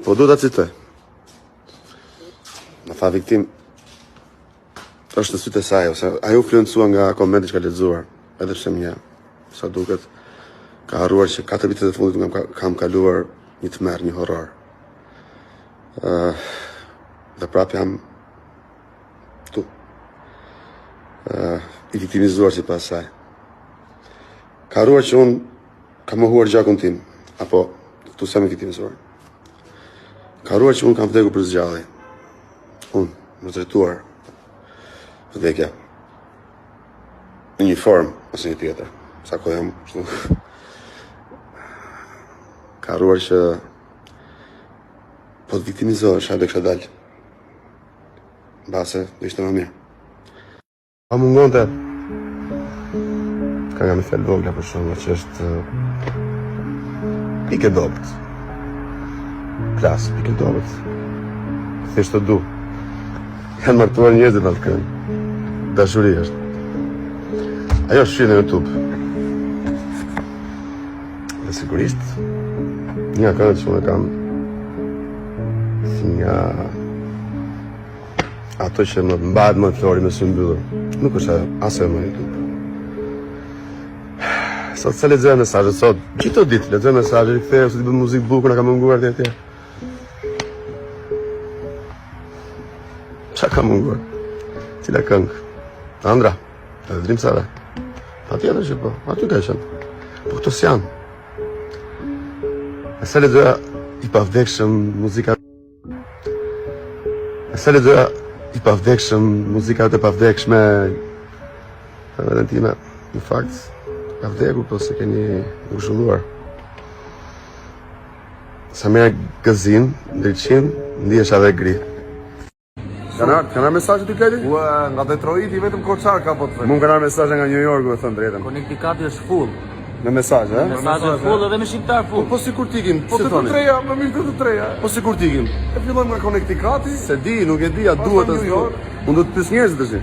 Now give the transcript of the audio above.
Po du ta citoj. Më tha viktim është në sytë e saj, ose ajo influencua nga komentet që ka lexuar, edhe pse më sa duket ka harruar që 4 vitet e fundit kam kaluar një tmerr, një horror. Dhe prap jam tu. I viktimizuar sipas saj. Ka harruar që unë kam mohuar gjakun tim, apo tu sa më viktimizuar. Ka harruar që unë kam vdekur për zgjallje. Unë, më drejtuar vdekja. Në një formë, ose një tjetër. Sa ko jam, kështu. Ka harruar që po të viktimizohesh, hajde kësha dalë. Base, do ishte më mirë. Pa mungonte. Ka nga me fjallë vogla për shumë, që është pike dobët. Plas, pike dobët. Thjesht të du. Janë martuar njerëzit në atë këngë. Dashuri është. Ajo është shqyrë në YouTube. Dhe sigurisht, një këngë që unë kam si nga ato që më mbahet më Flori me sy mbyllur. Nuk është asë e më YouTube. Sot se lexoj mesazhet sot, çdo ditë lexoj mesazhe, kthej ose të bëj muzikë bukur, na ka munguar dhe atje. Çka ka munguar? Cila këngë? Andra, edhe Dream Sara. Patjetër që po, aty ka qenë. Po këto s'janë. E se lexoja i pavdekshëm muzika. E se lexoja i pavdekshëm muzika të pavdekshme. Vetëm time, në fakt, ka vdekur, po se keni ngushëlluar. Sa merr gëzin, ndriçim, ndihesha edhe gri. Kanë mesazhe ti Kleti? Nga Detroit i vetëm Koçar ka po të thënë. Mund kanë mesazhe nga New York, me thënë drejtën. Connecticut është full. Me mesazhe, ë? Mesazhe full edhe me shqiptar full. Po sikur tikim, Po si të thoni? treja, më mirë të treja. Po sikur tikim. E fillojmë nga Connecticut. Se di, nuk e di, a duhet New as. York. Unë do të pyes njerëzit tash.